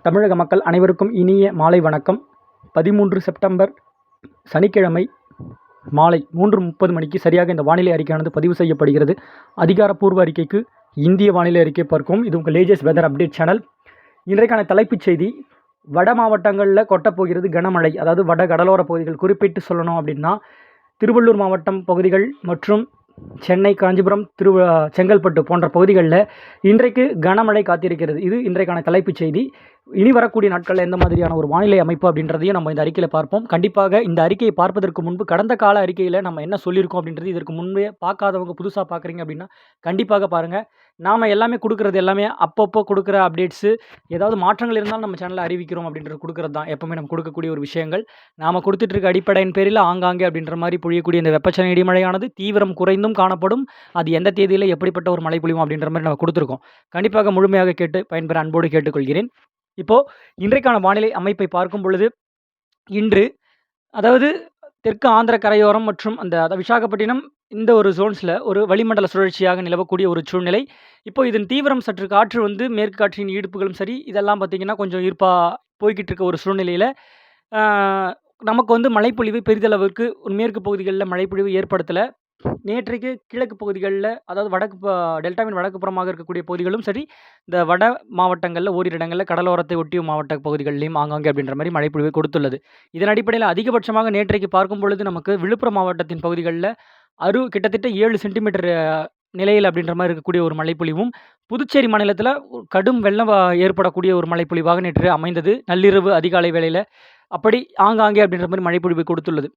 தமிழக மக்கள் அனைவருக்கும் இனிய மாலை வணக்கம். 13 செப்டம்பர் சனிக்கிழமை மாலை 3:30 மணிக்கு சரியாக இந்த வானிலை அறிக்கையானது பதிவு செய்யப்படுகிறது. அதிகாரப்பூர்வ அறிக்கைக்கு இந்திய வானிலை அறிக்கை பார்க்கவும். இது உங்கள் லேஜஸ் வெதர் அப்டேட் சேனல். இன்றைக்கான தலைப்புச் செய்தி: வட மாவட்டங்களில் கொட்டப்போகிறது கனமழை. அதாவது வட கடலோர பகுதிகள் குறிப்பிட்டு சொல்லணும் அப்படின்னா திருவள்ளூர் மாவட்டம் பகுதிகள் மற்றும் சென்னை, காஞ்சிபுரம், செங்கல்பட்டு போன்ற பகுதிகளில் இன்றைக்கு கனமழை காத்திருக்கிறது. இது இன்றைக்கான தலைப்புச் செய்தி. இனி வரக்கூடிய நாட்களில் எந்த மாதிரியான ஒரு வானிலை அமைப்பு அப்படின்றதையும் நம்ம இந்த அறிக்கையில் பார்ப்போம். கண்டிப்பாக இந்த அறிக்கையை பார்ப்பதற்கு முன்பு கடந்த கால அறிக்கையில் நம்ம என்ன சொல்லியிருக்கோம் அப்படின்றது இதற்கு முன்பே பார்க்காதவங்க புதுசாக பார்க்குறீங்க அப்படின்னா கண்டிப்பாக பாருங்கள். நாம் எல்லாமே கொடுக்குறது எல்லாமே அப்பப்போ கொடுக்குற அப்டேட்ஸு. ஏதாவது மாற்றங்கள் இருந்தாலும் நம்ம சேனலில் அறிவிக்கிறோம் அப்படின்றது கொடுக்குறது தான் எப்போவுமே நம்ம கொடுக்கக்கூடிய ஒரு விஷயங்கள். நாம் கொடுத்துட்ருக்க அடிப்படையின் பேரில் ஆங்காங்கே அப்படின்ற மாதிரி பொழியக்கூடிய இந்த வெப்பச்சலன இடிமழையானது தீவிரம் குறைந்தும் காணப்படும். அது எந்த தேதியில் எப்படிப்பட்ட ஒரு மழை பொழியும் அப்படின்ற மாதிரி நம்ம கொடுத்துருக்கோம். கண்டிப்பாக முழுமையாக கேட்டு பயன்பெற அன்போடு கேட்டுக்கொள்கிறேன். இப்போது இன்றைக்கான வானிலை அமைப்பை பார்க்கும் பொழுது இன்று அதாவது தெற்கு ஆந்திர கரையோரம் மற்றும் அந்த விசாகப்பட்டினம் இந்த ஒரு ஜோன்ஸில் ஒரு வளிமண்டல சுழற்சியாக நிலவக்கூடிய ஒரு சூழ்நிலை. இப்போ இதன் தீவிரம் சற்று காற்று வந்து மேற்கு காற்றின் ஈடுப்புகளும் சரி இதெல்லாம் பார்த்திங்கன்னா கொஞ்சம் ஈர்ப்பாக போய்கிட்டு இருக்க ஒரு சூழ்நிலையில் நமக்கு வந்து மழைப்பொழிவு பெரிதளவுக்கு மேற்கு பகுதிகளில் மழைப்பொழிவு ஏற்படுத்தலை. நேற்றைக்கு கிழக்கு பகுதிகளில் அதாவது வடக்கு டெல்டாவின் வடக்கு புறமாக இருக்கக்கூடிய பகுதிகளும் சரி, இந்த வட மாவட்டங்களில் ஓரிரு இடங்களில் கடலோரத்தை ஒட்டிய மாவட்ட பகுதிகளிலையும் ஆங்காங்கே அப்படின்ற மாதிரி மழைப்பொழிவை கொடுத்துள்ளது. இதன் அடிப்படையில் அதிகபட்சமாக நேற்றைக்கு பார்க்கும் பொழுது நமக்கு விழுப்புரம் மாவட்டத்தின் பகுதிகளில் கிட்டத்தட்ட 7 சென்டிமீட்டர் நிலையில் அப்படின்ற மாதிரி இருக்கக்கூடிய ஒரு மழைப்பொழிவும், புதுச்சேரி மாநிலத்தில் கடும் வெள்ளம் ஏற்படக்கூடிய ஒரு மழைப்பொழிவாக நேற்று அமைந்தது. நள்ளிரவு அதிகாலை வேளையில் அப்படி ஆங்காங்கே அப்படின்ற மாதிரி மழைப்பொழிவை கொடுத்துள்ளது.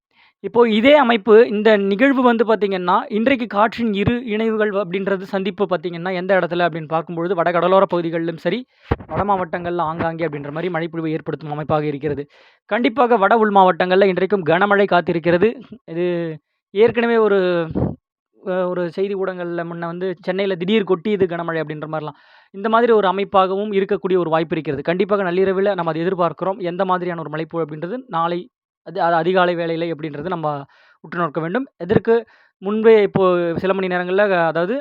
இப்போது இதே அமைப்பு இந்த நிகழ்வு வந்து பார்த்திங்கன்னா இன்றைக்கு காற்றின் இரு இணைவுகள் அப்படின்றது சந்திப்பு பார்த்திங்கன்னா எந்த இடத்துல அப்படின்னு பார்க்கும்பொழுது வட கடலோர பகுதிகளிலும் சரி, வட மாவட்டங்களில் ஆங்காங்கே அப்படின்ற மாதிரி மழைப்பொழிவை ஏற்படுத்தும் அமைப்பாக இருக்கிறது. கண்டிப்பாக வட உள் மாவட்டங்களில் இன்றைக்கும் கனமழை காத்திருக்கிறது. இது ஏற்கனவே ஒரு செய்தி ஊடகங்களில் முன்ன வந்து சென்னையில் திடீர் கொட்டியது கனமழை அப்படின்ற மாதிரிலாம் இந்த மாதிரி ஒரு அமைப்பாகவும் இருக்கக்கூடிய ஒரு வாய்ப்பு இருக்கிறது. கண்டிப்பாக நள்ளிரவில் நம்ம அதை எதிர்பார்க்குறோம். எந்த மாதிரியான ஒரு மழைப்பொழிவு அப்படின்றது நாளை அது அதிகாலை வேளையில் எப்படின்றது நம்ம உற்று நோக்க வேண்டும். இதற்கு முன்பே இப்போது சில மணி நேரங்களில் அதாவது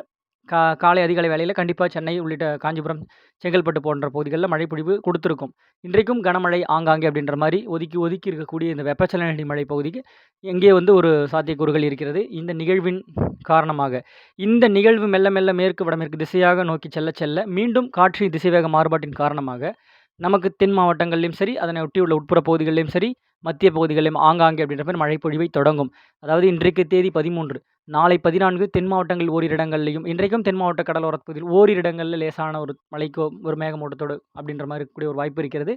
காலை அதிகாலை வேளையில் கண்டிப்பாக சென்னை உள்ளிட்ட காஞ்சிபுரம், செங்கல்பட்டு போன்ற பகுதிகளில் மழைப்பொழிவு கொடுத்துருக்கும். இன்றைக்கும் கனமழை ஆங்காங்கே அப்படின்ற மாதிரி ஒதுக்கி இருக்கக்கூடிய இந்த வெப்பச்சலன மழை பகுதிக்கு எங்கே வந்து ஒரு சாத்தியக்கூறுகள் இருக்கிறது. இந்த நிகழ்வின் காரணமாக இந்த நிகழ்வு மெல்ல மெல்ல மேற்கு வடமேற்கு திசையாக நோக்கி செல்ல மீண்டும் காற்றின் திசைவேக மாறுபாட்டின் காரணமாக நமக்கு தென் மாவட்டங்கள்லையும் சரி, அதனை ஒட்டியுள்ள உட்புற பகுதிகளிலும் சரி, மத்திய பகுதிகளிலும் ஆங்காங்கே அப்படின்ற மாதிரி மழைப்பொழிவை தொடங்கும். அதாவது இன்றைக்கு தேதி 13, நாளை 14 தென் மாவட்டங்கள் ஓரிரு இடங்கள்லையும், இன்றைக்கும் தென் மாவட்ட கடலோர பகுதியில் ஓரிரு இடங்களில் லேசான ஒரு மழைக்கோ ஒரு மேகமூட்டத்தோடு அப்படின்ற மாதிரி இருக்கக்கூடிய ஒரு வாய்ப்பு இருக்கிறது.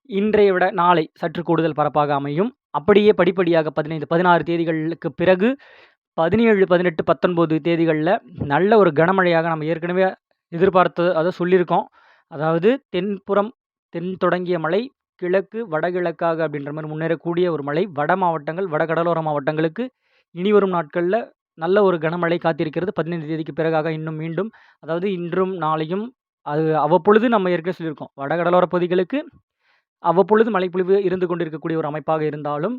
இன்றைய விட நாளை சற்று கூடுதல் பரப்பாக அமையும். அப்படியே படிப்படியாக 15, 16 தேதிகளுக்கு பிறகு 17, 18, 19 தேதிகளில் நல்ல ஒரு கனமழையாக நம்ம ஏற்கனவே எதிர்பார்த்து அதை சொல்லியிருக்கோம். அதாவது தென் தொடங்கிய மழை கிழக்கு வடகிழக்காக அப்படின்ற மாதிரி முன்னேறக்கூடிய ஒரு மழை வட மாவட்டங்கள் வட கடலோர மாவட்டங்களுக்கு இனி வரும் நாட்களில் நல்ல ஒரு கனமழை காத்திருக்கிறது. 15 தேதிக்கு பிறகாக இன்னும் மீண்டும் அதாவது இன்றும் நாளையும் அது அவ்வப்பொழுது நம்ம ஏற்கனவே சொல்லியிருக்கோம். வட கடலோர பகுதிகளுக்கு அவ்வப்பொழுது மழைப்பொழிவு இருந்து கொண்டிருக்கக்கூடிய ஒரு அமைப்பாக இருந்தாலும்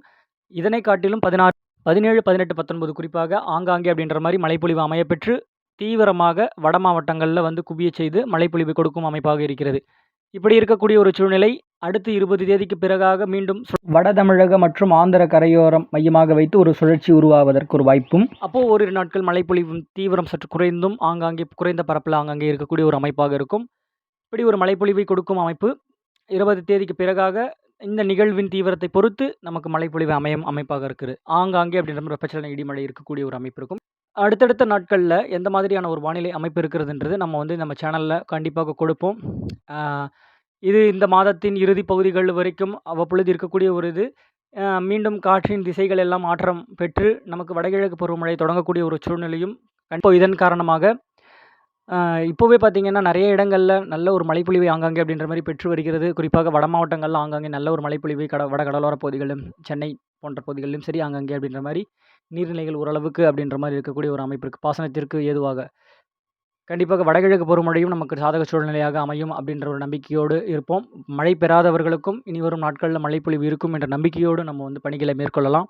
இதனை காட்டிலும் 16, 17, 18, 19 குறிப்பாக ஆங்காங்கே அப்படின்ற மாதிரி மழைப்பொழிவு அமையப்பெற்று தீவிரமாக வட மாவட்டங்களில் வந்து குவிய செய்து மழைப்பொழிவு கொடுக்கும் அமைப்பாக இருக்கிறது. இப்படி இருக்கக்கூடிய ஒரு சூழ்நிலை அடுத்து 20 தேதிக்கு பிறகாக மீண்டும் வட தமிழக மற்றும் ஆந்திர கரையோரம் மையமாக வைத்து ஒரு சுழற்சி உருவாவதற்கு ஒரு வாய்ப்பும், அப்போது ஓரிரு நாட்கள் மழைப்பொழிவும் தீவிரம் சற்று குறைந்தும் ஆங்காங்கே குறைந்த பரப்பில் ஆங்காங்கே இருக்கக்கூடிய ஒரு அமைப்பாக இருக்கும். இப்படி ஒரு மழைப்பொழிவை கொடுக்கும் அமைப்பு 20 தேதிக்கு பிறகாக இந்த நிகழ்வின் தீவிரத்தை பொறுத்து நமக்கு மழைப்பொழிவு அமைப்பாக இருக்குது. ஆங்காங்கே அப்படின்ற மாதிரி வெப்பச்சலன இடிமழை இருக்கக்கூடிய ஒரு அமைப்பு இருக்கும். அடுத்தடுத்த நாட்களில் எந்த மாதிரியான ஒரு வானிலை அமைப்பு இருக்கிறதுன்றது நம்ம வந்து நம்ம சேனலில் கண்டிப்பாக கொடுப்போம். இது இந்த மாதத்தின் இறுதி பகுதிகள் வரைக்கும் அவ்வப்பொழுது இருக்கக்கூடிய ஒரு இது. மீண்டும் காற்றின் திசைகள் எல்லாம் மாற்றம் பெற்று நமக்கு வடகிழக்கு பருவமழை தொடங்கக்கூடிய ஒரு சூழ்நிலையும் இதன் காரணமாக இப்போவே பார்த்திங்கன்னா நிறைய இடங்களில் நல்ல ஒரு மழைப்பொழிவை ஆங்காங்கே அப்படின்ற மாதிரி பெற்று வருகிறது. குறிப்பாக வட மாவட்டங்களில் ஆங்காங்கே நல்ல ஒரு மழைப்பொழிவை வட கடலோர பகுதிகளிலும் சென்னை போன்ற பகுதிகளிலும் சரி ஆங்காங்கே அப்படின்ற மாதிரி நீர்நிலைகள் ஓரளவுக்கு அப்படின்ற மாதிரி இருக்கக்கூடிய ஒரு அமைப்பு இருக்குது. பாசனத்திற்கு ஏதுவாக கண்டிப்பாக வடகிழக்கு பருவமழையும் நமக்கு சாதக சூழ்நிலையாக அமையும் அப்படின்ற ஒரு நம்பிக்கையோடு இருப்போம். மழை பெறாதவர்களுக்கும் இனி வரும் நாட்களில் மழைப்பொழிவு இருக்கும் என்ற நம்பிக்கையோடு நம்ம வந்து பணிகளை மேற்கொள்ளலாம்.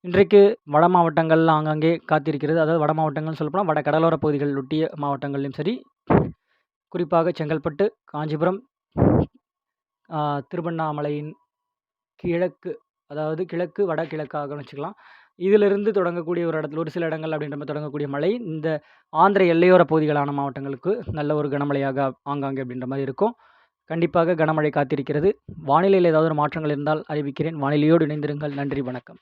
இன்றைக்கு வட மாவட்டங்களில் ஆங்காங்கே காத்திருக்கிறது. அதாவது வட மாவட்டங்கள்னு சொல்லப்போனால் வட கடலோர பகுதிகள் ஒட்டிய மாவட்டங்கள்லையும் சரி, குறிப்பாக செங்கல்பட்டு, காஞ்சிபுரம், திருவண்ணாமலையின் கிழக்கு, அதாவது கிழக்கு வடகிழக்காகன்னு வச்சுக்கலாம். இதிலிருந்து தொடங்கக்கூடிய ஒரு இடத்துல ஒரு சில இடங்கள் அப்படின்ற மாதிரி தொடங்கக்கூடிய மழை இந்த ஆந்திர எல்லையோர பகுதிகளான மாவட்டங்களுக்கு நல்ல ஒரு கனமழையாக ஆங்காங்கே அப்படின்ற மாதிரி இருக்கும். கண்டிப்பாக கனமழை காத்திருக்கிறது. வானிலையில் ஏதாவது ஒரு மாற்றங்கள் இருந்தால் அறிவிக்கிறேன். வானிலையோடு இணைந்திருங்கள். நன்றி, வணக்கம்.